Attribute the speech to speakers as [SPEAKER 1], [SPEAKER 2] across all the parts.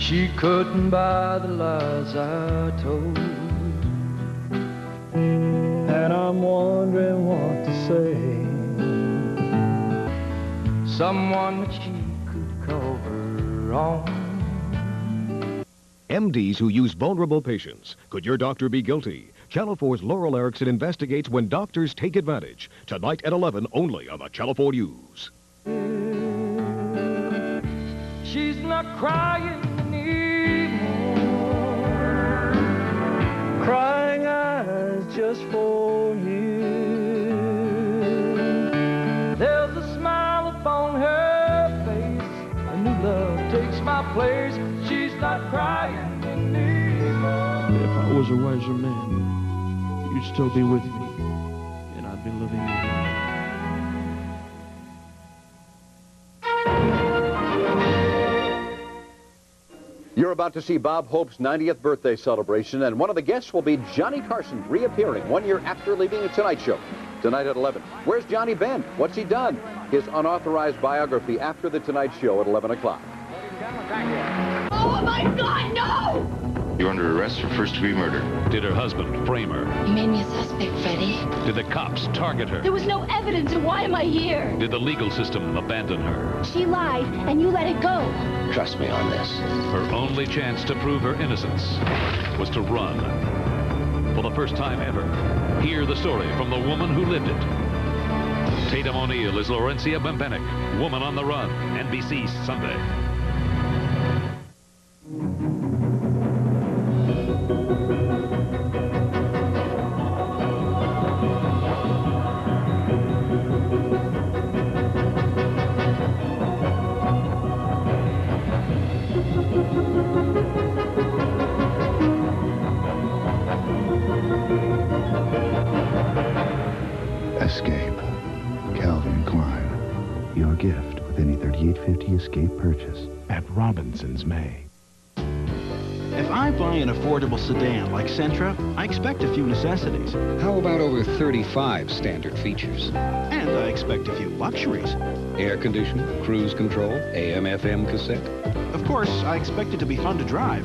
[SPEAKER 1] She couldn't buy the lies I told, and I'm wondering what to say. Someone that she could call her own.
[SPEAKER 2] MDs who use vulnerable patients. Could your doctor be guilty? Channel 4's Laurel Erickson investigates when doctors take advantage. Tonight at 11, only on the Channel 4 News.
[SPEAKER 1] She's not crying anymore. Crying eyes just for you. There's a smile upon her face. A new love takes my place. She's not crying anymore.
[SPEAKER 3] If I was a wiser man, you'd still be with me, and I'd be living with you.
[SPEAKER 4] You're about to see Bob Hope's 90th birthday celebration, and one of the guests will be Johnny Carson, reappearing 1 year after leaving The Tonight Show. Tonight at 11. Where's Johnny been? What's he done? His unauthorized biography after The Tonight Show at 11 o'clock.
[SPEAKER 5] Oh, my God, no!
[SPEAKER 6] You're under arrest for first-degree murder.
[SPEAKER 7] Did her husband frame her?
[SPEAKER 5] You made me a suspect, Freddie.
[SPEAKER 7] Did the cops target her?
[SPEAKER 5] There was no evidence, and why am I here?
[SPEAKER 7] Did the legal system abandon her?
[SPEAKER 5] She lied, and you let it go.
[SPEAKER 6] Trust me on this.
[SPEAKER 7] Her only chance to prove her innocence was to run. For the first time ever, hear the story from the woman who lived it. Tatum O'Neal is Laurencia Bembenek, Woman on the Run, NBC Sunday.
[SPEAKER 8] Escape. Calvin Klein. Your gift with any 3850 Escape purchase.
[SPEAKER 9] At Robinson's May.
[SPEAKER 10] If I buy an affordable sedan like Sentra, I expect a few necessities.
[SPEAKER 11] How about over 35 standard features?
[SPEAKER 10] And I expect a few luxuries.
[SPEAKER 11] Air conditioning, cruise control, AM/FM cassette.
[SPEAKER 10] Of course, I expect it to be fun to drive.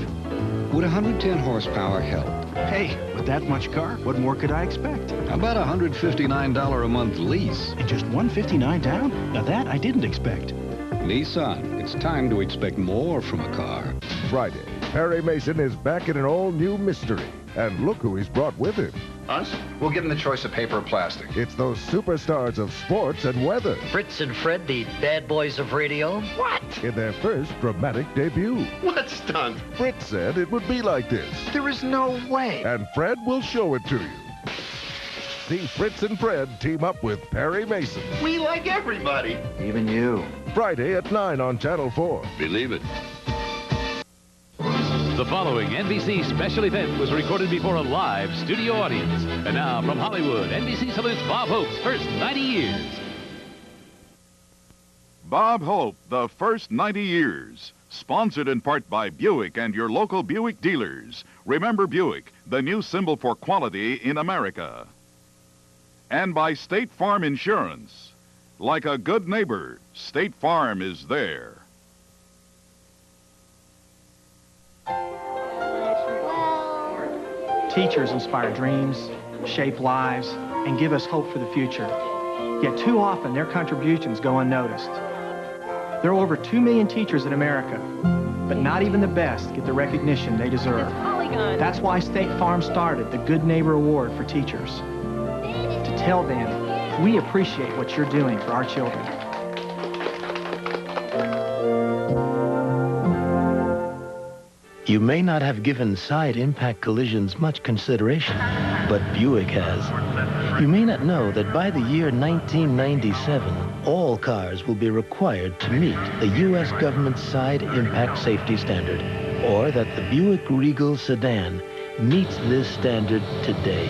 [SPEAKER 11] Would 110 horsepower help?
[SPEAKER 10] Hey, with that much car, what more could I expect?
[SPEAKER 11] How about a $159 a month lease?
[SPEAKER 10] And just $159 down? Now that I didn't expect.
[SPEAKER 11] Nissan, it's time to expect more from a car.
[SPEAKER 12] Friday, Perry Mason is back in an all-new mystery. And look who he's brought with him.
[SPEAKER 6] Us? We'll give them the choice of paper or plastic.
[SPEAKER 12] It's those superstars of sports and weather.
[SPEAKER 13] Fritz and Fred, the bad boys of radio.
[SPEAKER 6] What?
[SPEAKER 12] In their first dramatic debut.
[SPEAKER 6] What stunt?
[SPEAKER 12] Fritz said it would be like this.
[SPEAKER 6] There is no way.
[SPEAKER 12] And Fred will show it to you. See Fritz and Fred team up with Perry Mason.
[SPEAKER 6] We like everybody.
[SPEAKER 13] Even you.
[SPEAKER 12] Friday at 9 on Channel 4.
[SPEAKER 6] Believe it.
[SPEAKER 7] The following NBC special event was recorded before a live studio audience. And now, from Hollywood, NBC salutes Bob Hope's first 90 years.
[SPEAKER 14] Bob Hope, the first 90 years. Sponsored in part by Buick and your local Buick dealers. Remember Buick, the new symbol for quality in America. And by State Farm Insurance. Like a good neighbor, State Farm is there.
[SPEAKER 15] Teachers inspire dreams, shape lives, and give us hope for the future. Yet too often, their contributions go unnoticed. There are over 2 million teachers in America, but not even the best get the recognition they deserve. That's why State Farm started the Good Neighbor Award for teachers. To tell them, we appreciate what you're doing for our children.
[SPEAKER 16] You may not have given side impact collisions much consideration, but Buick has. You may not know that by the year 1997, all cars will be required to meet the U.S. government side impact safety standard, or that the Buick Regal sedan meets this standard today,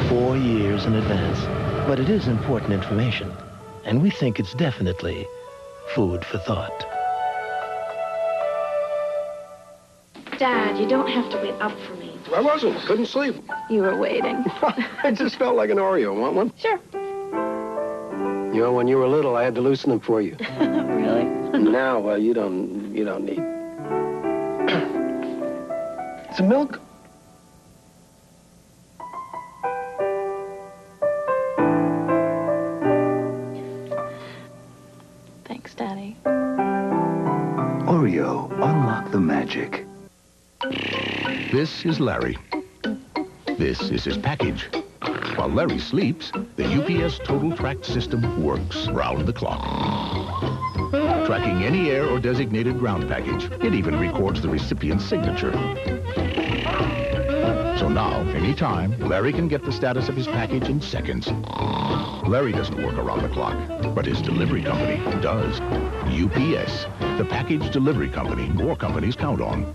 [SPEAKER 16] 4 years in advance. But it is important information, and we think it's definitely food for thought.
[SPEAKER 17] Dad, you don't have to wait up for me.
[SPEAKER 18] I wasn't. Couldn't sleep.
[SPEAKER 17] You were waiting.
[SPEAKER 18] I just felt like an Oreo. Want one?
[SPEAKER 17] Sure.
[SPEAKER 18] You know, when you were little, I had to loosen them for you.
[SPEAKER 17] Really?
[SPEAKER 18] Now, you don't need. Some milk?
[SPEAKER 17] Thanks, Daddy.
[SPEAKER 8] Oreo, unlock the magic.
[SPEAKER 9] This is Larry. This is his package. While Larry sleeps, the UPS Total Track system works round the clock. Tracking any air or designated ground package, it even records the recipient's signature. So now, anytime, Larry can get the status of his package in seconds. Larry doesn't work around the clock, but his delivery company does. UPS, the package delivery company more companies count on.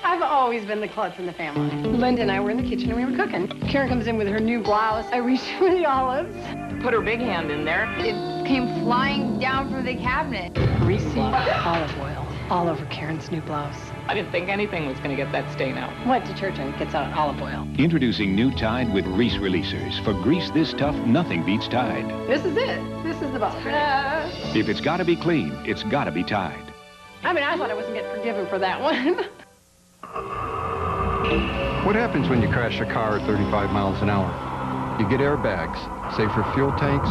[SPEAKER 19] I've always been the klutz in the family. Linda and I were in the kitchen and we were cooking. Karen comes in with her new blouse. I reached for the olives.
[SPEAKER 20] Put her big hand in there.
[SPEAKER 19] It came flying down from the cabinet. Greasy olive oil all over Karen's new blouse.
[SPEAKER 20] I didn't think anything was going to get that stain out.
[SPEAKER 19] What detergent gets out olive oil?
[SPEAKER 21] Introducing new Tide with grease releasers. For grease this tough, nothing beats Tide.
[SPEAKER 19] This is it. This is the boss.
[SPEAKER 21] If it's got to be clean, it's got to be Tide.
[SPEAKER 19] I mean, I thought I wasn't getting forgiven for that one.
[SPEAKER 22] What happens when you crash a car at 35 miles an hour? You get airbags, safer fuel tanks,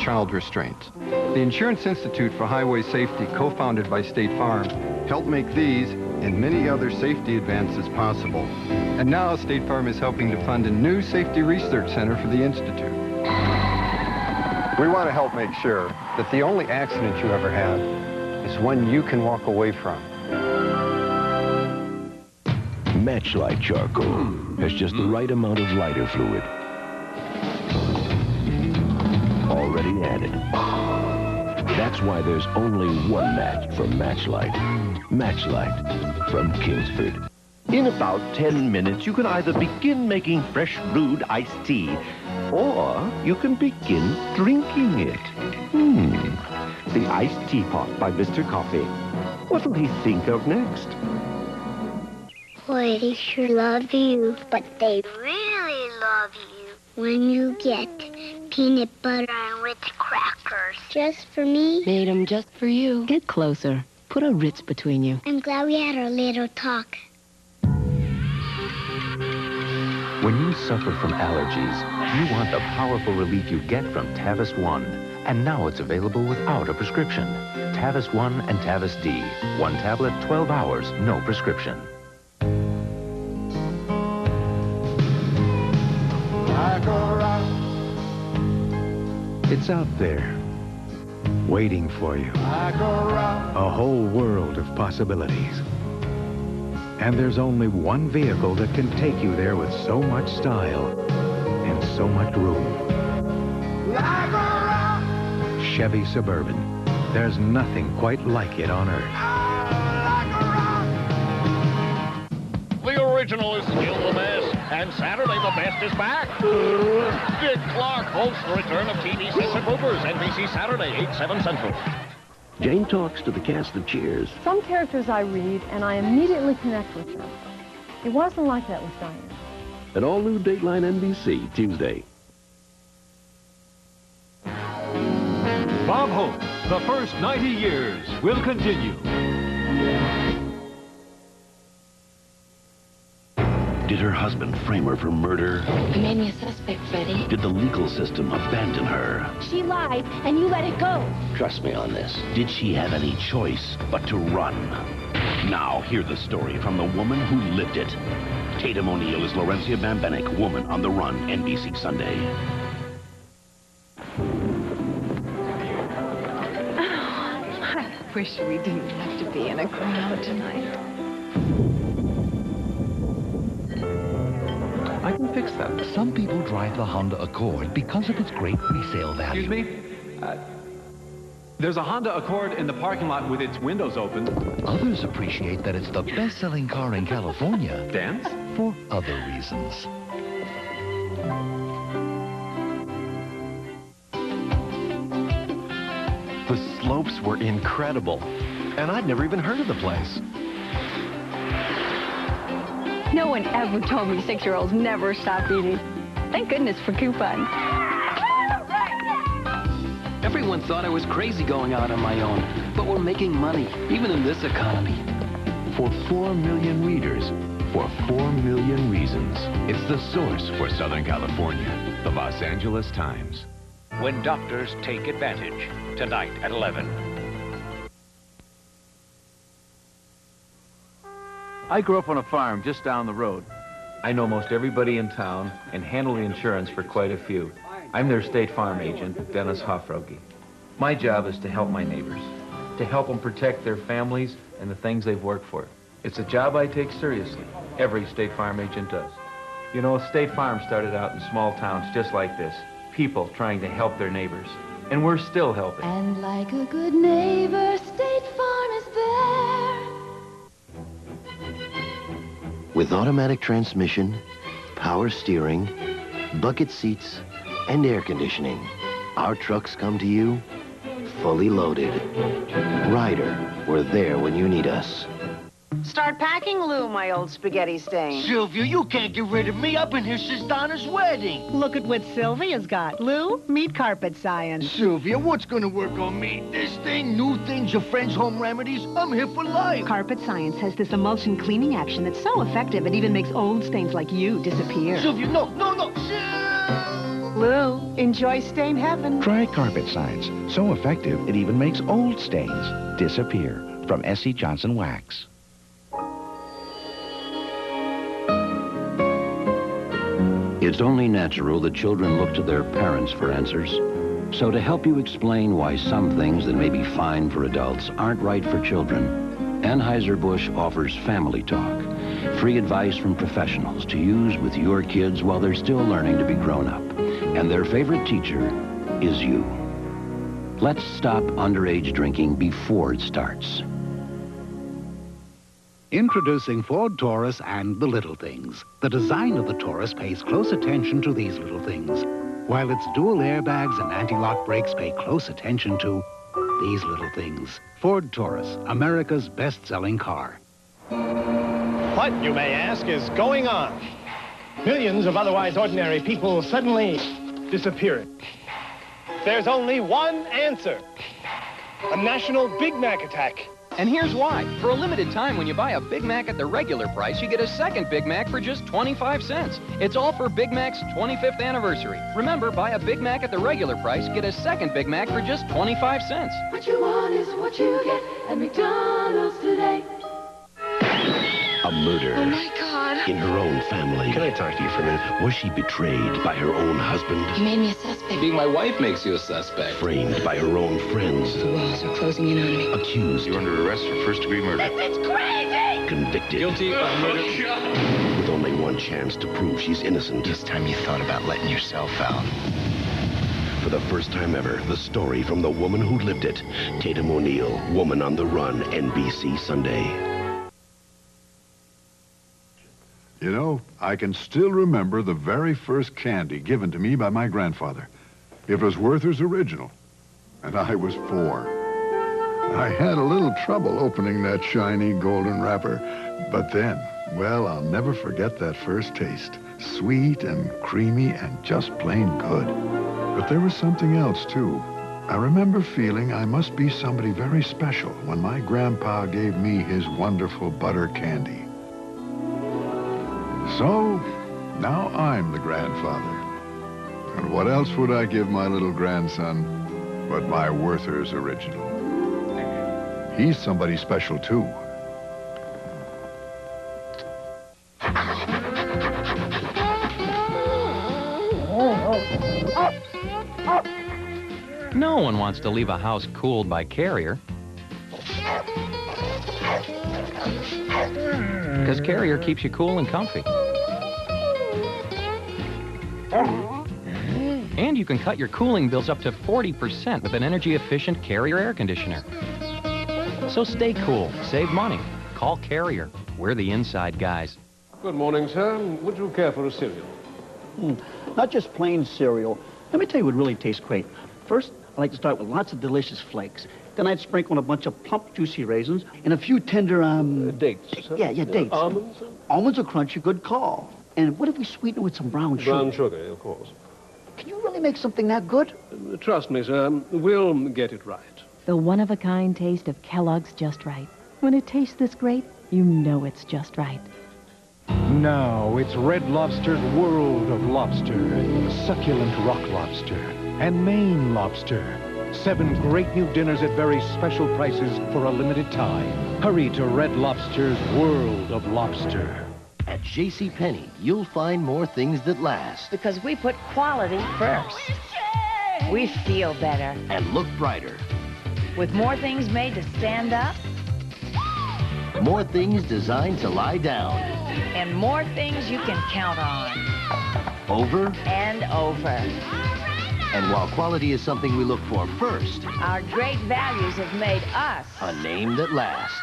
[SPEAKER 22] child restraints. The Insurance Institute for Highway Safety, co-founded by State Farm, helped make these and many other safety advances possible. And now State Farm is helping to fund a new safety research center for the Institute. We want to help make sure that the only accident you ever have is one you can walk away from.
[SPEAKER 9] Matchlight Charcoal has just the right amount of lighter fluid. Already added. That's why there's only one match from Matchlight. Matchlight from Kingsford.
[SPEAKER 23] In about 10 minutes, you can either begin making fresh brewed iced tea, or you can begin drinking it. The iced teapot by Mr. Coffee. What'll he think of next?
[SPEAKER 5] Boy, they sure love you, but they really love you when you get peanut butter and Ritz crackers. Just for me?
[SPEAKER 24] Made 'em just for you. Get closer. Put a Ritz between you.
[SPEAKER 5] I'm glad we had our little talk.
[SPEAKER 23] When you suffer from allergies, you want the powerful relief you get from Tavis One. And now it's available without a prescription. Tavis One and Tavis D. One tablet, 12 hours, no prescription.
[SPEAKER 9] It's out there, waiting for you. A whole world of possibilities. And there's only one vehicle that can take you there with so much style and so much room. Chevy Suburban. There's nothing quite like it on Earth.
[SPEAKER 25] The original is still the best, and Saturday the best is back. Dick Clark hosts the return of TV Super Boopers, NBC Saturday, 8/7 Central.
[SPEAKER 23] Jane talks to the cast of Cheers.
[SPEAKER 26] Some characters I read, and I immediately connect with them. It wasn't like that with Diane.
[SPEAKER 23] An all-new Dateline NBC, Tuesday.
[SPEAKER 2] Bob Hope, the first 90 years will continue.
[SPEAKER 23] Did her husband frame her for murder?
[SPEAKER 5] You made me a suspect, Freddie.
[SPEAKER 23] Did the legal system abandon her?
[SPEAKER 5] She lied, and you let it go.
[SPEAKER 23] Trust me on this. Did she have any choice but to run? Now, hear the story from the woman who lived it. Tatum O'Neal is Laurencia Bambenek, Woman on the Run, NBC Sunday.
[SPEAKER 19] I wish we didn't have to be in a crowd tonight.
[SPEAKER 27] I can fix that. Some people drive the Honda Accord because of its great resale value.
[SPEAKER 28] Excuse me? There's a Honda Accord in the parking lot with its windows open.
[SPEAKER 27] Others appreciate that it's the best-selling car in California.
[SPEAKER 28] Dance?
[SPEAKER 27] For other reasons.
[SPEAKER 29] The slopes were incredible, and I'd never even heard of the place.
[SPEAKER 17] No one ever told me 6-year-olds never stop eating. Thank goodness for coupons.
[SPEAKER 30] Everyone thought I was crazy going out on my own, but we're making money, even in this economy.
[SPEAKER 9] For 4 million readers,
[SPEAKER 27] for 4 million reasons. It's the source for Southern California, the Los Angeles Times.
[SPEAKER 21] When doctors take advantage, tonight at 11.
[SPEAKER 1] I grew up on a farm just down the road. I know most everybody in town and handle the insurance for quite a few. I'm their State Farm agent, Dennis Hoffroge. My job is to help my neighbors, to help them protect their families and the things they've worked for. It's a job I take seriously. Every State Farm agent does. You know, State Farm started out in small towns just like this. People trying to help their neighbors. And we're still helping.
[SPEAKER 3] And like a good neighbor, State Farm is there.
[SPEAKER 16] With automatic transmission, power steering, bucket seats, and air conditioning, our trucks come to you fully loaded. Ryder, we're there when you need us.
[SPEAKER 4] Start packing, Lou, my old spaghetti stain.
[SPEAKER 6] Sylvia, you can't get rid of me. I've been here since Donna's wedding.
[SPEAKER 4] Look at what Sylvia's got. Lou, meet carpet science.
[SPEAKER 6] Sylvia, what's gonna work on me? This thing, new things, your friend's home remedies? I'm here for life.
[SPEAKER 4] Carpet science has this emulsion cleaning action that's so effective it even makes old stains like you disappear.
[SPEAKER 6] Sylvia, no.
[SPEAKER 4] Lou, enjoy stain heaven.
[SPEAKER 8] Try Carpet Science. So effective, it even makes old stains disappear. From S.C. Johnson Wax.
[SPEAKER 7] It's only natural that children look to their parents for answers. So to help you explain why some things that may be fine for adults aren't right for children, Anheuser-Busch offers Family Talk, free advice from professionals to use with your kids while they're still learning to be grown up. And their favorite teacher is you. Let's stop underage drinking before it starts.
[SPEAKER 27] Introducing Ford Taurus and the little things. The design of the Taurus pays close attention to these little things, while its dual airbags and anti-lock brakes pay close attention to these little things. Ford Taurus, America's best-selling car.
[SPEAKER 10] What, you may ask, is going on? Millions of otherwise ordinary people suddenly disappearing. There's only one answer. A national Big Mac attack.
[SPEAKER 11] And here's why. For a limited time, when you buy a Big Mac at the regular price, you get a second Big Mac for just 25 cents. It's all for Big Mac's 25th anniversary. Remember, buy a Big Mac at the regular price, get a second Big Mac for just 25 cents.
[SPEAKER 3] What you want is what you get at McDonald's today.
[SPEAKER 9] A murder.
[SPEAKER 3] Oh, my God.
[SPEAKER 9] In her own family.
[SPEAKER 7] Can I talk to you for a minute?
[SPEAKER 9] Was she betrayed by her own husband?
[SPEAKER 3] You made me a suspect.
[SPEAKER 7] Being my wife makes you a suspect. Framed by her own friends.
[SPEAKER 3] The walls are closing in on me.
[SPEAKER 9] Accused.
[SPEAKER 7] You're under arrest for first-degree murder.
[SPEAKER 3] This is crazy!
[SPEAKER 9] Convicted.
[SPEAKER 7] Guilty of murder.
[SPEAKER 9] With only one chance to prove she's innocent.
[SPEAKER 7] This time you thought about letting yourself out.
[SPEAKER 9] For the first time ever, the story from the woman who lived it. Tatum O'Neal, Woman on the Run, NBC Sunday.
[SPEAKER 12] You know, I can still remember the very first candy given to me by my grandfather. It was Werther's Original, and I was 4. I had a little trouble opening that shiny golden wrapper, but then, well, I'll never forget that first taste. Sweet and creamy and just plain good. But there was something else, too. I remember feeling I must be somebody very special when my grandpa gave me his wonderful butter candy. So, now I'm the grandfather. And what else would I give my little grandson but my Werther's Original? He's somebody special, too.
[SPEAKER 11] No one wants to leave a house cooled by Carrier. Because Carrier keeps you cool and comfy. And you can cut your cooling bills up to 40% with an energy-efficient Carrier air conditioner. So stay cool, save money. Call Carrier. We're the inside guys.
[SPEAKER 18] Good morning, sir. Would you care for a cereal?
[SPEAKER 13] Not just plain cereal. Let me tell you what really tastes great. First, I like to start with lots of delicious flakes. Then I'd sprinkle on a bunch of plump, juicy raisins and a few tender,
[SPEAKER 18] dates.
[SPEAKER 13] Yeah, dates.
[SPEAKER 18] Almonds?
[SPEAKER 13] Almonds are crunchy, good call. And what if we sweeten it with some brown sugar?
[SPEAKER 18] Brown sugar, of course.
[SPEAKER 13] Can you really make something that good?
[SPEAKER 18] Trust me, sir. We'll get it right.
[SPEAKER 26] The one-of-a-kind taste of Kellogg's Just Right. When it tastes this great, you know it's just right.
[SPEAKER 2] Now it's Red Lobster's world of lobster. Succulent rock lobster and Maine lobster. 7 great new dinners at very special prices for a limited time. Hurry to Red Lobster's world of lobster.
[SPEAKER 5] At JCPenney, you'll find more things that last.
[SPEAKER 14] Because we put quality first. We feel better.
[SPEAKER 5] And look brighter.
[SPEAKER 14] With more things made to stand up.
[SPEAKER 5] More things designed to lie down.
[SPEAKER 14] And more things you can count on.
[SPEAKER 5] Over.
[SPEAKER 14] And over.
[SPEAKER 5] And while quality is something we look for first,
[SPEAKER 14] our great values have made us
[SPEAKER 5] a name that lasts.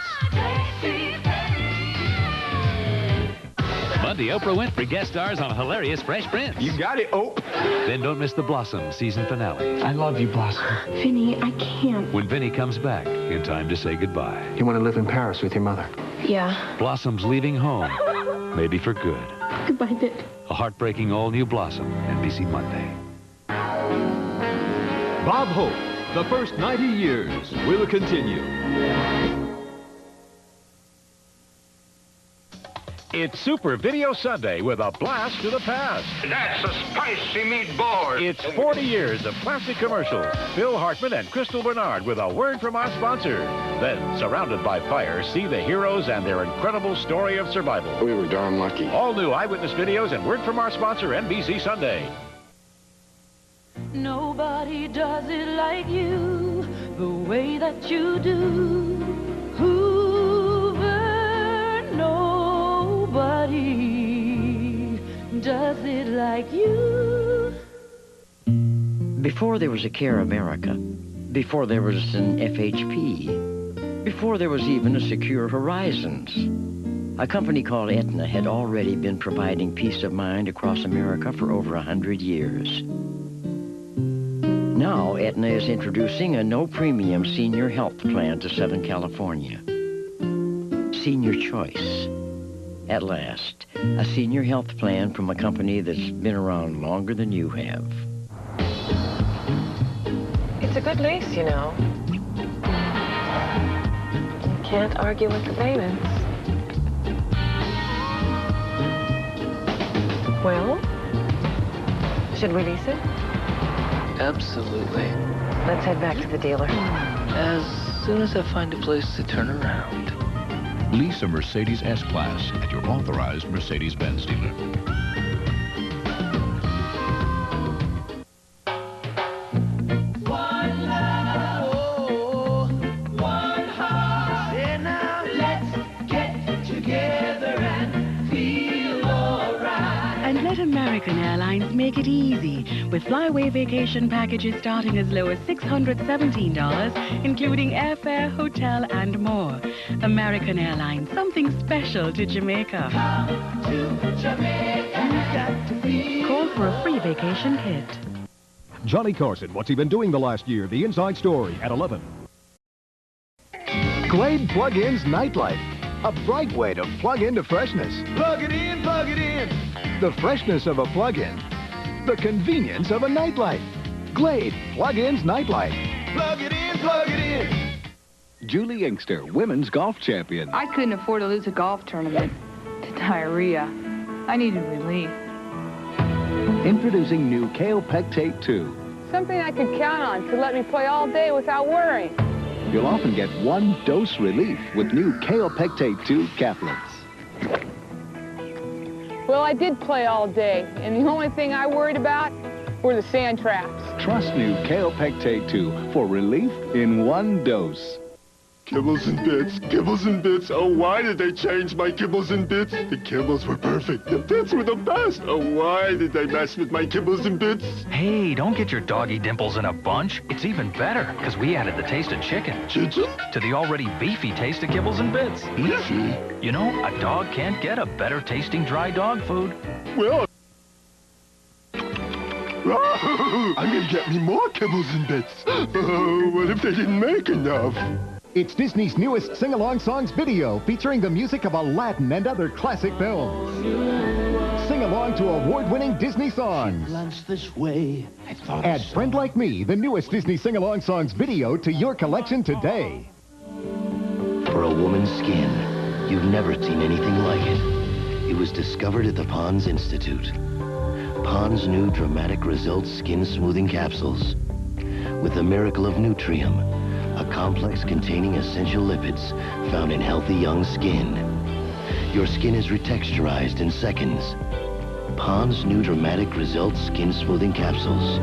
[SPEAKER 15] Monday, Oprah Winfrey guest stars on hilarious Fresh Prince.
[SPEAKER 19] You got it, Ope.
[SPEAKER 15] Then don't miss the Blossom season finale.
[SPEAKER 19] I love you, Blossom.
[SPEAKER 20] Vinny, I can't.
[SPEAKER 15] When Vinny comes back in time to say goodbye.
[SPEAKER 19] You want to live in Paris with your mother?
[SPEAKER 20] Yeah.
[SPEAKER 15] Blossom's leaving home, maybe for good.
[SPEAKER 20] Goodbye, Dick.
[SPEAKER 15] A heartbreaking all-new Blossom, NBC Monday.
[SPEAKER 22] Bob Hope, the first 90 years will continue.
[SPEAKER 21] It's Super Video Sunday with a blast to the past.
[SPEAKER 23] That's a spicy meatball.
[SPEAKER 21] It's 40 years of classic commercials. Phil Hartman and Crystal Bernard with a word from our sponsor. Then, surrounded by fire, see the heroes and their incredible story of survival.
[SPEAKER 19] We were darn lucky.
[SPEAKER 21] All new eyewitness videos and word from our sponsor, NBC Sunday.
[SPEAKER 3] Nobody does it like you, the way that you do. Hoover, nobody does it like you.
[SPEAKER 24] Before there was a Care America, before there was an FHP, before there was even a Secure Horizons, a company called Aetna had already been providing peace of mind across America for over 100 years. Now, Aetna is introducing a no-premium senior health plan to Southern California. Senior Choice. At last, a senior health plan from a company that's been around longer than you have.
[SPEAKER 25] It's a good lease, you know. You can't argue with the payments. Well, should we lease it?
[SPEAKER 31] Absolutely.
[SPEAKER 25] Let's head back to the dealer.
[SPEAKER 31] As soon as I find a place to turn around.
[SPEAKER 9] Lease a Mercedes S-Class at your authorized Mercedes-Benz dealer.
[SPEAKER 32] American Airlines make it easy with flyaway vacation packages starting as low as $617, including airfare, hotel, and more. American Airlines, something special to Jamaica.
[SPEAKER 3] Come to Jamaica. You've got to feel.
[SPEAKER 32] Call for a free vacation kit.
[SPEAKER 33] Johnny Carson, what's he been doing the last year? The Inside Story at 11.
[SPEAKER 6] Glade Plug-In's Nightlight. A bright way to plug into freshness. Plug it in, plug it in.
[SPEAKER 12] The freshness of a plug-in. The convenience of a nightlight. Glade Plug-In's Nightlight.
[SPEAKER 6] Plug it in, plug it in.
[SPEAKER 34] Julie Inkster, women's golf champion.
[SPEAKER 35] I couldn't afford to lose a golf tournament to diarrhea. I needed relief.
[SPEAKER 34] Introducing new Kale Pectate 2.
[SPEAKER 35] Something I could count on to let me play all day without worrying.
[SPEAKER 34] You'll often get one dose relief with new Kale Pectate 2 caplets.
[SPEAKER 35] Well, I did play all day, and the only thing I worried about were the sand traps.
[SPEAKER 34] Trust new Kale Pectate 2 for relief in one dose.
[SPEAKER 12] Kibbles and bits, kibbles and bits. Oh, why did they change my kibbles and bits? The kibbles were perfect. The bits were the best. Oh, why did they mess with my kibbles and bits?
[SPEAKER 36] Hey, don't get your doggy dimples in a bunch. It's even better, because we added the taste of chicken.
[SPEAKER 12] Chicken?
[SPEAKER 36] To the already beefy taste of kibbles and bits.
[SPEAKER 12] Beefy?
[SPEAKER 36] You know, a dog can't get a better tasting dry dog food.
[SPEAKER 12] Well, I'm gonna get me more kibbles and bits. Oh, what if they didn't make enough?
[SPEAKER 37] It's Disney's newest sing-along songs video featuring the music of Aladdin and other classic films. Sing along to award-winning Disney songs.
[SPEAKER 6] This way.
[SPEAKER 37] Add Friend Like Me, the newest Disney sing-along songs video to your collection today.
[SPEAKER 5] For a woman's skin, you've never seen anything like it. It was discovered at the Pond's Institute. Pond's new Dramatic Results Skin Smoothing Capsules. With the miracle of Nutrium, a complex containing essential lipids found in healthy young skin. Your skin is retexturized in seconds. Pond's new Dramatic Results Skin Smoothing Capsules.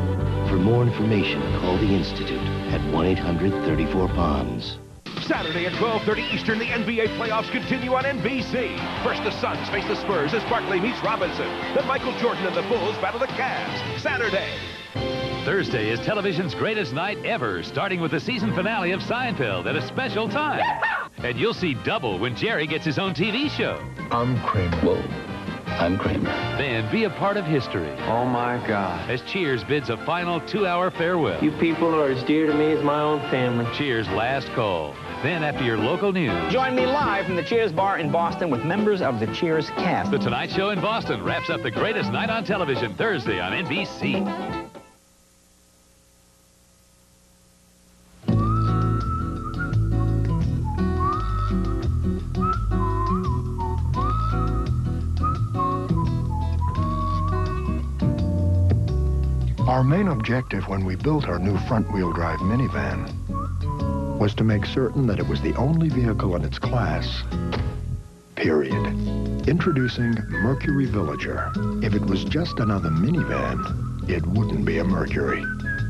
[SPEAKER 5] For more information, call the Institute at 1-800-34-PONDS.
[SPEAKER 1] Saturday at 12:30 Eastern, the NBA playoffs continue on NBC. First, the Suns face the Spurs as Barkley meets Robinson. Then Michael Jordan and the Bulls battle the Cavs. Saturday.
[SPEAKER 15] Thursday is television's greatest night ever, starting with the season finale of Seinfeld at a special time. And you'll see double when Jerry gets his own TV show.
[SPEAKER 2] I'm Kramer. Whoa. I'm Kramer.
[SPEAKER 15] Then be a part of history.
[SPEAKER 19] Oh, my God.
[SPEAKER 15] As Cheers bids a final 2-hour farewell.
[SPEAKER 4] You people are as dear to me as my own family.
[SPEAKER 15] Cheers' last call. Then after your local news.
[SPEAKER 7] Join me live from the Cheers bar in Boston with members of the Cheers cast.
[SPEAKER 15] The Tonight Show in Boston wraps up the greatest night on television Thursday on NBC.
[SPEAKER 8] Our main objective when we built our new front-wheel drive minivan was to make certain that it was the only vehicle in its class, period. Introducing Mercury Villager. If it was just another minivan, it wouldn't be a Mercury.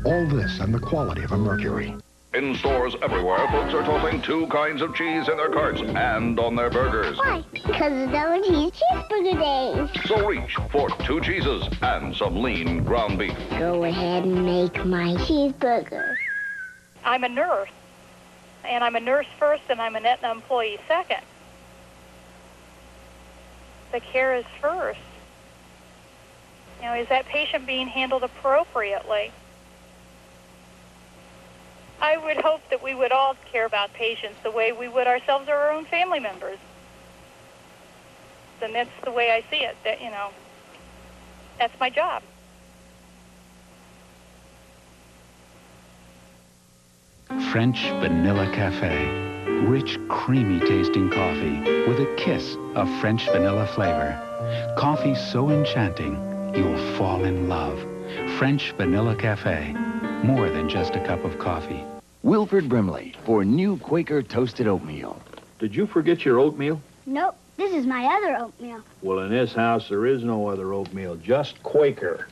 [SPEAKER 8] All this and the quality of a Mercury.
[SPEAKER 23] In stores everywhere, folks are tossing 2 kinds of cheese in their carts and on their burgers.
[SPEAKER 10] Why? Because it's double cheese cheeseburger days.
[SPEAKER 23] So reach for 2 cheeses and some lean ground beef.
[SPEAKER 10] Go ahead and make my cheeseburger.
[SPEAKER 11] I'm a nurse, and I'm a nurse first, and I'm an Aetna employee second. The care is first. You know, is that patient being handled appropriately? I would hope that we would all care about patients the way we would ourselves or our own family members. And that's the way I see it, that, you know, that's my job.
[SPEAKER 13] French Vanilla Cafe. Rich, creamy tasting coffee with a kiss of French vanilla flavor. Coffee so enchanting, you'll fall in love. French Vanilla Cafe. More than just a cup of coffee.
[SPEAKER 5] Wilford Brimley for new Quaker Toasted Oatmeal.
[SPEAKER 14] Did you forget your oatmeal?
[SPEAKER 10] Nope, this is my other oatmeal.
[SPEAKER 14] Well, in this house, there is no other oatmeal, just Quaker.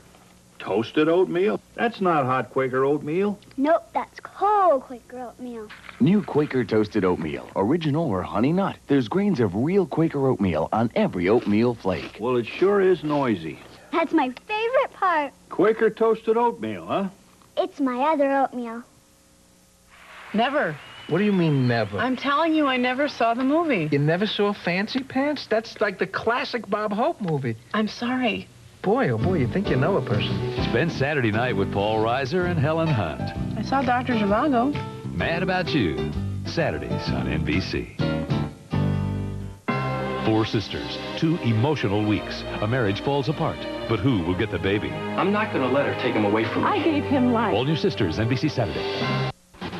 [SPEAKER 14] Toasted oatmeal? That's not hot Quaker oatmeal.
[SPEAKER 10] Nope, that's cold Quaker oatmeal.
[SPEAKER 5] New Quaker Toasted Oatmeal, original or honey nut. There's grains of real Quaker oatmeal on every oatmeal flake.
[SPEAKER 14] Well, it sure is noisy.
[SPEAKER 10] That's my favorite part.
[SPEAKER 14] Quaker Toasted Oatmeal, huh?
[SPEAKER 10] It's my other oatmeal.
[SPEAKER 31] Never.
[SPEAKER 36] What do you mean, never?
[SPEAKER 31] I'm telling you, I never saw the movie.
[SPEAKER 36] You never saw Fancy Pants? That's like the classic Bob Hope movie.
[SPEAKER 31] I'm sorry.
[SPEAKER 36] Boy, oh boy, you think you know a person.
[SPEAKER 15] Spend Saturday night with Paul Reiser and Helen Hunt.
[SPEAKER 31] I saw Dr. Zhivago.
[SPEAKER 15] Mad About You. Saturdays on NBC. 4 sisters, 2 emotional weeks. A marriage falls apart. But who will get the baby?
[SPEAKER 19] I'm not going to let her take him away from me.
[SPEAKER 31] I gave him life.
[SPEAKER 15] All New Sisters, NBC Saturday.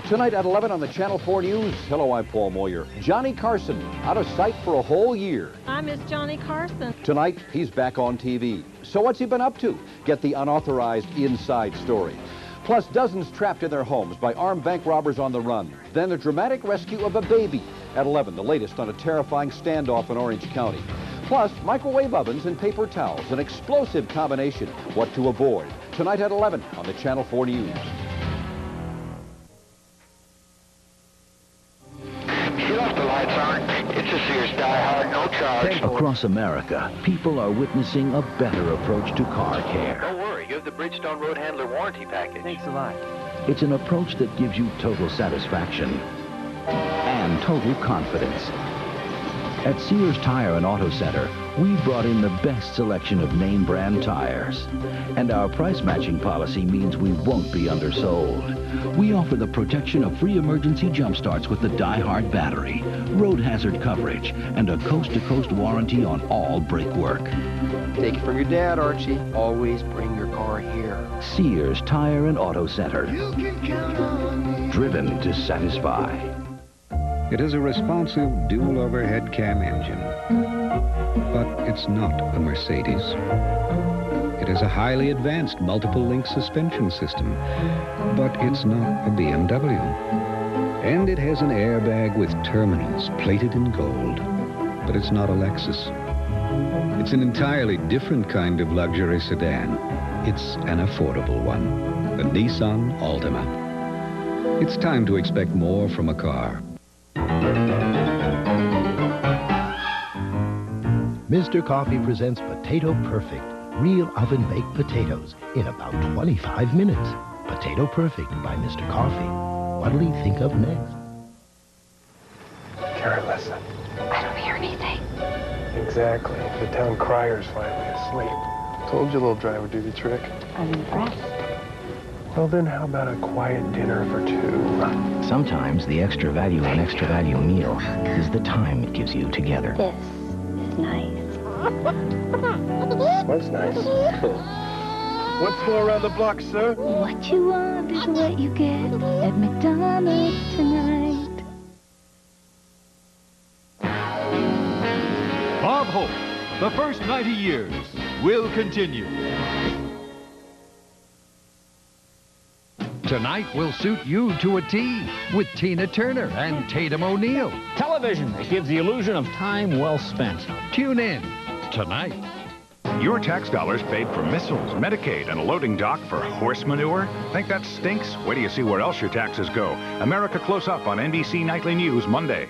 [SPEAKER 16] Tonight at 11 on the Channel 4 News. Hello, I'm Paul Moyer. Johnny Carson, out of sight for a whole year.
[SPEAKER 17] I miss Johnny Carson.
[SPEAKER 16] Tonight, he's back on TV. So what's he been up to? Get the unauthorized inside story. Plus, dozens trapped in their homes by armed bank robbers on the run. Then the dramatic rescue of a baby. At 11, the latest on a terrifying standoff in Orange County. Plus, microwave ovens and paper towels, an explosive combination. What to avoid. Tonight at 11 on the Channel 4 News.
[SPEAKER 23] Shut off the lights, aren't. It's a Sears Die Hard, no charge.
[SPEAKER 5] Across America, people are witnessing a better approach to car care.
[SPEAKER 23] Don't worry, you have the Bridgestone Road Handler warranty package.
[SPEAKER 31] Thanks a lot.
[SPEAKER 5] It's an approach that gives you total satisfaction and total confidence. At Sears Tire and Auto Center, we've brought in the best selection of name brand tires. And our price matching policy means we won't be undersold. We offer the protection of free emergency jump starts with the Die Hard battery, road hazard coverage, and a coast-to-coast warranty on all brake work.
[SPEAKER 19] Take it from your dad, Archie. Always bring your car here.
[SPEAKER 5] Sears Tire and Auto Center. Driven to satisfy.
[SPEAKER 18] It is a responsive dual overhead cam engine.
[SPEAKER 3] but it's not a Mercedes. It has a highly advanced multiple-link suspension system, but it's not a BMW. And it has an airbag with terminals plated in gold, but it's not a Lexus. It's an entirely different kind of luxury sedan. It's an affordable one, the Nissan Altima. It's time to expect more from a car.
[SPEAKER 9] Mr. Coffee presents Potato Perfect, real oven-baked potatoes in about 25 minutes. Potato Perfect by Mr. Coffee. What'll he think of next?
[SPEAKER 17] Carrie, listen.
[SPEAKER 18] I don't hear anything.
[SPEAKER 17] Exactly. The town crier's finally asleep. Told you a little drive would do the trick.
[SPEAKER 18] I'm impressed.
[SPEAKER 17] Well, then how about a quiet dinner for two?
[SPEAKER 5] Sometimes the extra value and extra value meal is the time it gives you together.
[SPEAKER 18] This is nice.
[SPEAKER 17] What's nice? What's more around the block, sir?
[SPEAKER 18] What you want is what you get at McDonald's tonight.
[SPEAKER 20] Bob Hope, the first 90 years will continue.
[SPEAKER 21] Tonight will suit you to a T with Tina Turner and Tatum O'Neal.
[SPEAKER 7] Television that gives the illusion of time well spent.
[SPEAKER 21] Tune in tonight.
[SPEAKER 22] Your tax dollars paid for missiles, Medicaid, and a loading dock for horse manure? Think that stinks? Wait till you see where else your taxes go. America Close Up on NBC Nightly News Monday.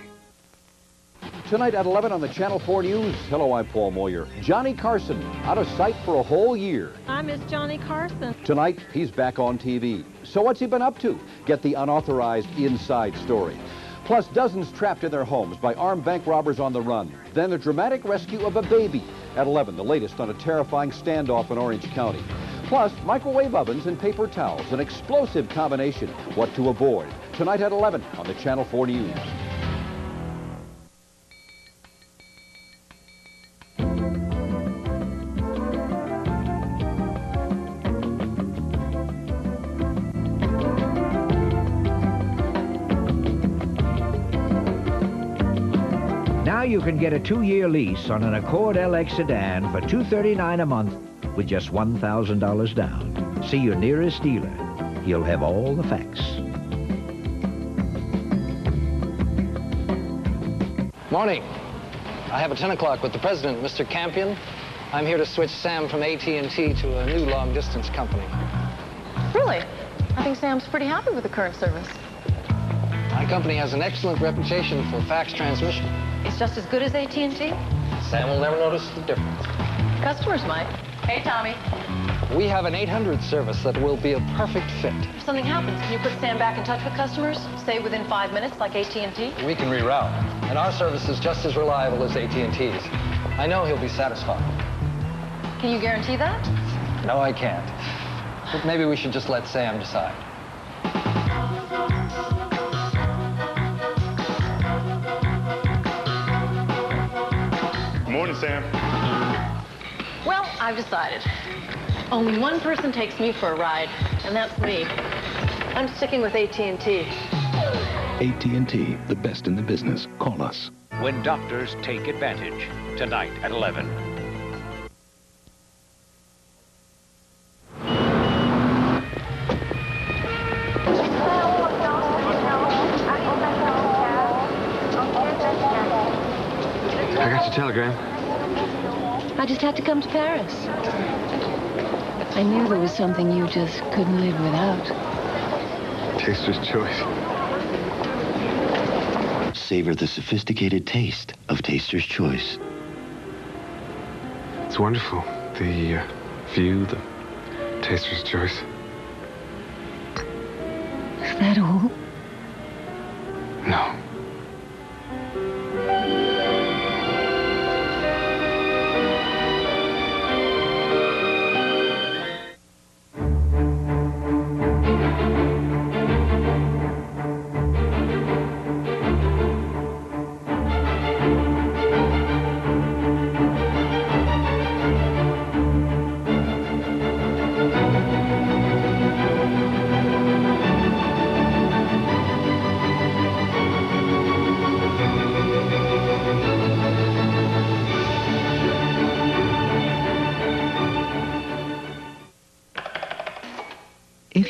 [SPEAKER 16] Tonight at 11 on the Channel 4 News. Hello, I'm Paul Moyer. Johnny Carson, out of sight for a whole year.
[SPEAKER 24] I miss Johnny Carson.
[SPEAKER 16] Tonight, he's back on TV. So what's he been up to? Get the unauthorized inside story. Plus, dozens trapped in their homes by armed bank robbers on the run. Then the dramatic rescue of a baby. At 11, the latest on a terrifying standoff in Orange County. Plus, microwave ovens and paper towels, an explosive combination. What to avoid. Tonight at 11 on the Channel 4 News.
[SPEAKER 25] Now you can get a 2-year lease on an Accord LX sedan for $239 a month with just $1,000 down. See your nearest dealer. He'll have all the facts.
[SPEAKER 26] Morning. I have a 10 o'clock with the president, Mr. Campion. I'm here to switch Sam from AT&T to a new long-distance company.
[SPEAKER 27] Really? I think Sam's pretty happy with the current service.
[SPEAKER 26] My company has an excellent reputation for fax transmission.
[SPEAKER 27] It's just as good as AT&T?
[SPEAKER 26] Sam will never notice the difference.
[SPEAKER 27] Customers might. Hey, Tommy.
[SPEAKER 26] We have an 800 service that will be a perfect fit.
[SPEAKER 27] If something happens, can you put Sam back in touch with customers? Say within 5 minutes, like AT&T?
[SPEAKER 26] We can reroute, and our service is just as reliable as AT&T's. I know he'll be satisfied.
[SPEAKER 27] Can you guarantee that?
[SPEAKER 26] No, I can't. But maybe we should just let Sam decide.
[SPEAKER 28] Good morning, Sam.
[SPEAKER 27] Well, I've decided. Only one person takes me for a ride, and that's me. I'm sticking with AT&T.
[SPEAKER 2] AT&T, the best in the business. Call us.
[SPEAKER 1] When doctors take advantage. Tonight at 11.
[SPEAKER 19] I got your telegram.
[SPEAKER 18] I just had to come to Paris. I knew there was something you just couldn't live without.
[SPEAKER 19] Taster's choice.
[SPEAKER 5] Savor the sophisticated taste of Taster's Choice.
[SPEAKER 19] It's wonderful. The view, the Taster's choice.
[SPEAKER 18] Is that all?
[SPEAKER 19] No.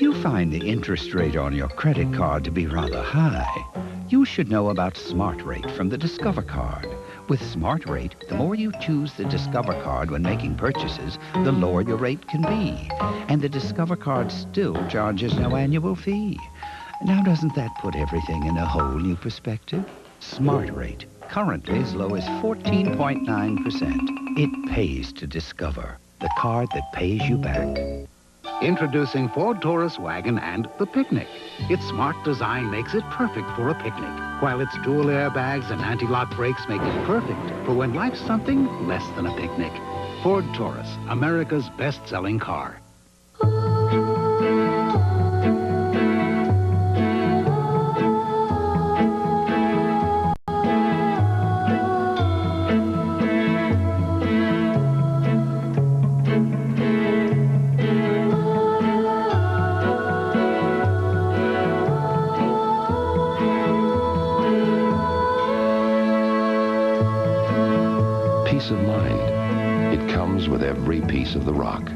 [SPEAKER 21] If you find the interest rate on your credit card to be rather high, you should know about Smart Rate from the Discover card. With Smart Rate, the more you choose the Discover card when making purchases, the lower your rate can be. And the Discover card still charges no annual fee. Now, doesn't that put everything in a whole new perspective? Smart Rate, currently as low as 14.9%. It pays to Discover, the card that pays you back.
[SPEAKER 4] Introducing Ford Taurus Wagon and the Picnic. Its smart design makes it perfect for a picnic, while its dual airbags and anti-lock brakes make it perfect for when life's something less than a picnic. Ford Taurus, America's best-selling car.
[SPEAKER 2] Peace of mind. It comes with every piece of the rock.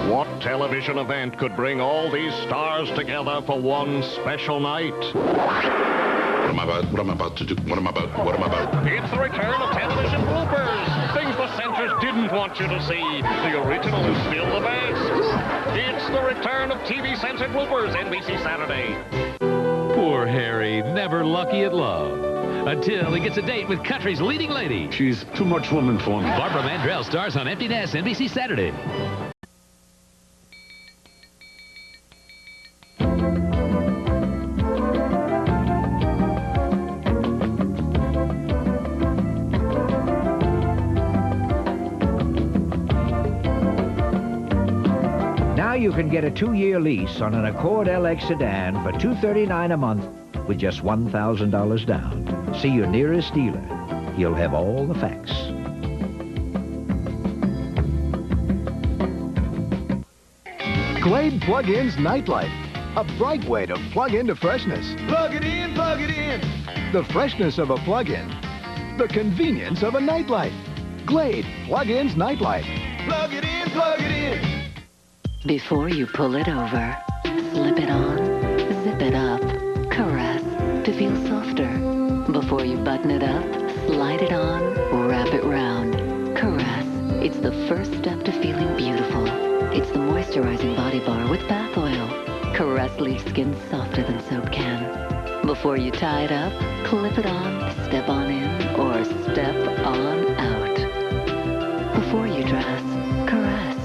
[SPEAKER 6] What television event could bring all these stars together for one special night?
[SPEAKER 2] What am I about to do? What am I about?
[SPEAKER 6] It's the return of television bloopers. Things the censors didn't want you to see. The original is still the best. It's the return of TV censored bloopers, NBC Saturday.
[SPEAKER 15] Poor Harry, never lucky at love. Until he gets a date with country's leading lady.
[SPEAKER 2] She's too much woman for me.
[SPEAKER 15] Barbara Mandrell stars on Empty Nest, NBC Saturday.
[SPEAKER 25] Now you can get a 2-year lease on an Accord LX sedan for $239 a month with just $1,000 down. See your nearest dealer. He'll have all the facts.
[SPEAKER 8] Glade Plug-in's Nightlight. A bright way to plug into freshness.
[SPEAKER 20] Plug it in, plug it in.
[SPEAKER 8] The freshness of a plug-in. The convenience of a nightlight. Glade Plug-in's Nightlight.
[SPEAKER 20] Plug it in, plug it in.
[SPEAKER 10] Before you pull it over, slip it on, zip it up, caress to feel softer. Before you button it up, slide it on, wrap it round, caress. It's the first step to feeling beautiful. It's the moisturizing body bar with bath oil. Caress leaves skin softer than soap can. Before you tie it up, clip it on, step on in, or step on out. Before you dress, caress.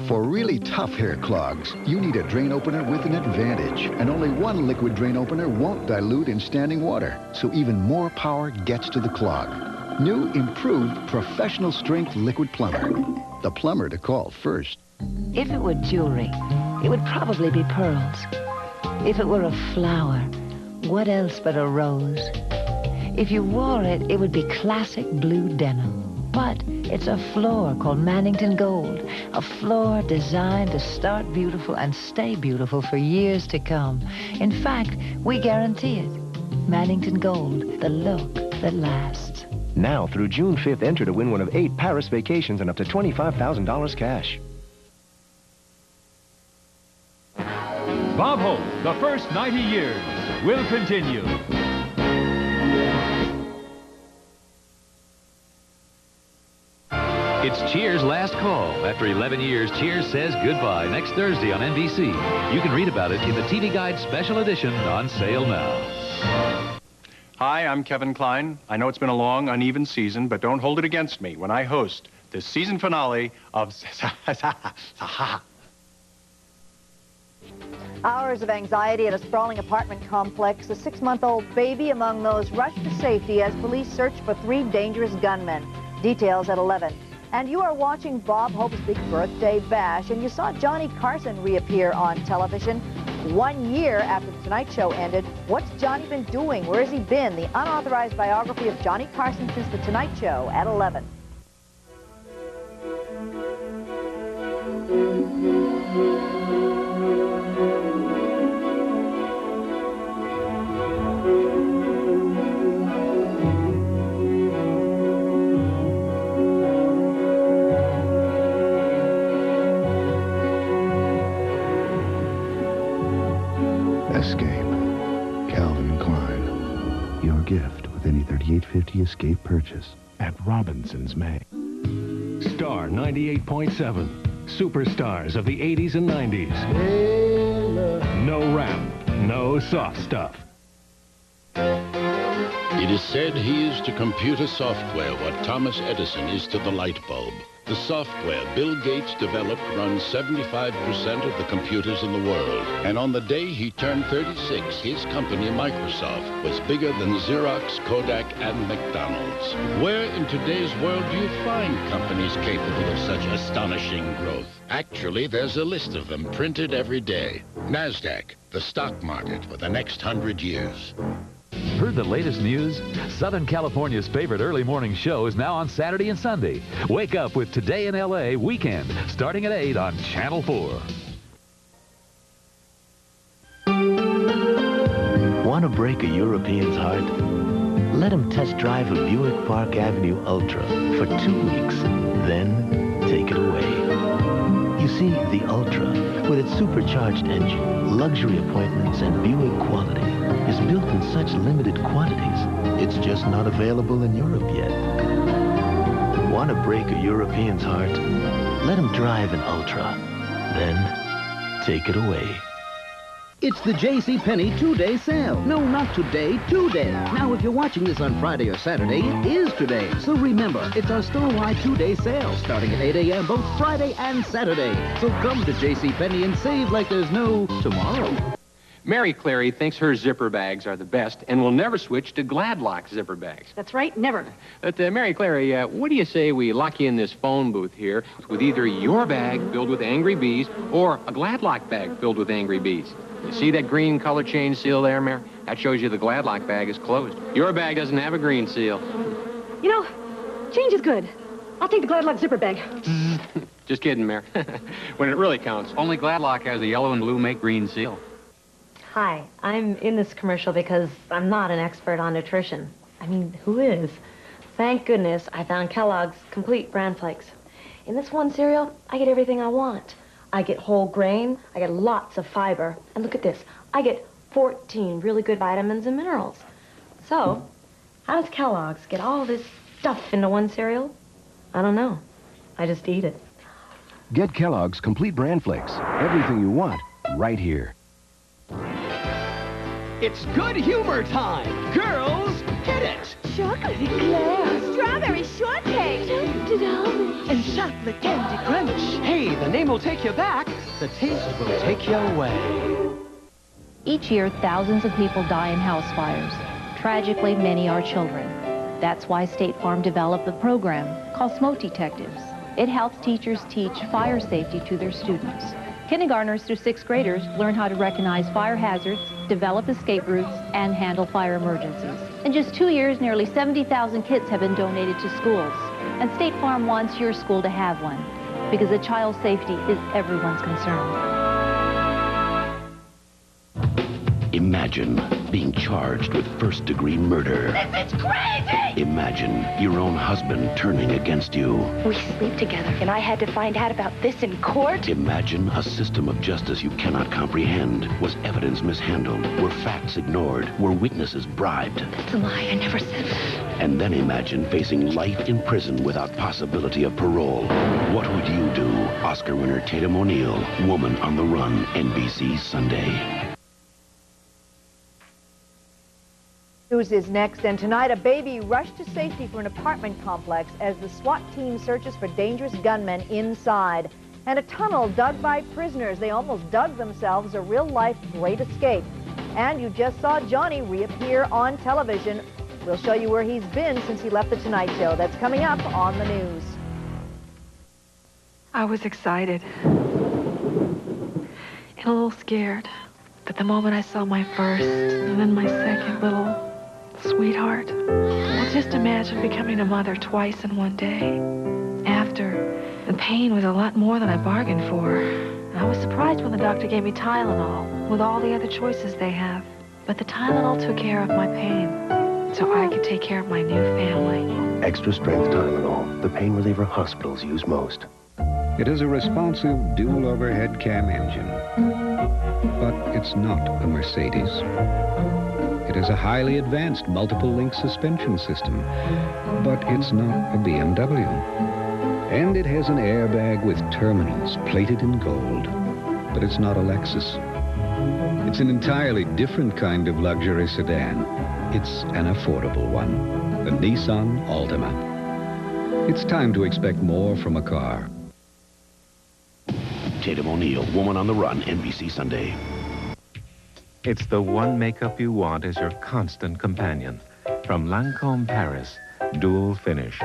[SPEAKER 11] For really tough hair clogs, you need a drain opener with an advantage. And only one liquid drain opener won't dilute in standing water, so even more power gets to the clog. New, improved, professional strength liquid plumber. The plumber to call first.
[SPEAKER 12] If it were jewelry, it would probably be pearls. If it were a flower, what else but a rose? If you wore it, it would be classic blue denim. But it's a floor called Mannington Gold, a floor designed to start beautiful and stay beautiful for years to come. In fact, we guarantee it. Mannington Gold, the look that lasts.
[SPEAKER 13] Now, through June 5th, enter to win one of 8 Paris vacations and up to $25,000 cash.
[SPEAKER 20] Bob Hope, the first 90 years, will continue.
[SPEAKER 15] It's Cheers' last call. After 11 years, Cheers says goodbye next Thursday on NBC. You can read about it in the TV Guide Special Edition on sale now.
[SPEAKER 14] Hi, I'm Kevin Kline. I know it's been a long, uneven season, but don't hold it against me when I host the season finale of
[SPEAKER 24] Hours of anxiety at a sprawling apartment complex. A 6-month-old baby among those rushed to safety as police search for 3 dangerous gunmen. Details at 11. And you are watching Bob Hope's big birthday bash, and you saw Johnny Carson reappear on television 1 year after The Tonight Show ended. What's Johnny been doing? Where has he been? The unauthorized biography of Johnny Carson since The Tonight Show at 11.
[SPEAKER 11] Escape. Calvin Klein. Your gift with any 3850 Escape purchase.
[SPEAKER 3] At Robinson's May. Star 98.7. Superstars of the 80s and 90s. No rap, no soft stuff.
[SPEAKER 7] It is said he is to computer software what Thomas Edison is to the light bulb. The software Bill Gates developed runs 75% of the computers in the world. And on the day he turned 36, his company, Microsoft, was bigger than Xerox, Kodak, and McDonald's. Where in today's world do you find companies capable of such astonishing growth? Actually, there's a list of them printed every day. NASDAQ, the stock market for the next 100 years.
[SPEAKER 15] Heard the latest news? Southern California's favorite early morning show is now on Saturday and Sunday. Wake up with Today in L.A. Weekend, starting at 8 on Channel 4.
[SPEAKER 5] Want to break a European's heart? Let him test drive a Buick Park Avenue Ultra for 2 weeks, then take it away. You see, the Ultra, with its supercharged engine, luxury appointments, and Buick quality, is built in such limited quantities, it's just not available in Europe yet. Want to break a European's heart? Let him drive an Ultra, then take it away.
[SPEAKER 9] It's the JCPenney 2-day sale. No, not today, 2-day. Now, if you're watching this on Friday or Saturday, it is today. So remember, it's our store-wide 2-day sale, starting at 8 a.m. both Friday and Saturday. So come to JCPenney and save like there's no tomorrow.
[SPEAKER 16] Mary Clary thinks her zipper bags are the best and will never switch to Gladlock zipper bags.
[SPEAKER 17] That's right, never.
[SPEAKER 16] But, Mary Clary, what do you say we lock you in this phone booth here with either your bag filled with angry bees or a Gladlock bag filled with angry bees? You see that green color change seal there, Mary? That shows you the Gladlock bag is closed. Your bag doesn't have a green seal.
[SPEAKER 17] You know, change is good. I'll take the Gladlock zipper bag.
[SPEAKER 16] Just kidding, Mary. When it really counts, only Gladlock has the yellow and blue make green seal.
[SPEAKER 27] Hi, I'm in this commercial because I'm not an expert on nutrition. I mean, who is? Thank goodness I found Kellogg's Complete Bran Flakes. In this one cereal, I get everything I want. I get whole grain, I get lots of fiber, and look at this, I get 14 really good vitamins and minerals. So, how does Kellogg's get all this stuff into one cereal? I don't know. I just eat it.
[SPEAKER 8] Get Kellogg's Complete Bran Flakes. Everything you want, right here.
[SPEAKER 22] It's good humor time. Girls, get it.
[SPEAKER 23] Chocolate eclair, strawberry shortcake, toasted almonds,
[SPEAKER 22] And chocolate candy crunch. Hey, the name will take you back. The taste will take you away.
[SPEAKER 26] Each year, thousands of people die in house fires. Tragically, many are children. That's why State Farm developed a program called Smoke Detectives. It helps teachers teach fire safety to their students. Kindergartners through 6th graders learn how to recognize fire hazards, develop escape routes, and handle fire emergencies. In just 2 years, nearly 70,000 kits have been donated to schools. And State Farm wants your school to have one, because a child's safety is everyone's concern.
[SPEAKER 5] Imagine being charged with first-degree murder.
[SPEAKER 23] This is crazy!
[SPEAKER 5] Imagine your own husband turning against you.
[SPEAKER 23] We sleep together, and I had to find out about this in court.
[SPEAKER 5] Imagine a system of justice you cannot comprehend. Was evidence mishandled? Were facts ignored? Were witnesses bribed?
[SPEAKER 23] That's a lie. I never said that.
[SPEAKER 5] And then imagine facing life in prison without possibility of parole. What would you do? Oscar winner Tatum O'Neal, Woman on the Run, NBC Sunday.
[SPEAKER 24] News is next, and tonight a baby rushed to safety for an apartment complex as the SWAT team searches for dangerous gunmen inside. And a tunnel dug by prisoners. They almost dug themselves a real-life great escape. And you just saw Johnny reappear on television. We'll show you where he's been since he left The Tonight Show. That's coming up on the news.
[SPEAKER 29] I was excited and a little scared. But the moment I saw my first and then my second little sweetheart, well, just imagine becoming a mother twice in one day. After, the pain was a lot more than I bargained for. I was surprised when the doctor gave me Tylenol with all the other choices they have. But the Tylenol took care of my pain, so I could take care of my new family.
[SPEAKER 13] Extra strength Tylenol, the pain reliever hospitals use most.
[SPEAKER 1] It is a responsive dual overhead cam engine, but it's not a Mercedes. It is a highly advanced multiple link suspension system, but it's not a BMW. And it has an airbag with terminals plated in gold, but it's not a Lexus. It's an entirely different kind of luxury sedan. It's an affordable one, the Nissan Altima. It's time to expect more from a car.
[SPEAKER 2] Tatum O'Neal, Woman on the Run, NBC Sunday.
[SPEAKER 4] It's the one makeup you want as your constant companion. From Lancôme Paris, Dual Finish.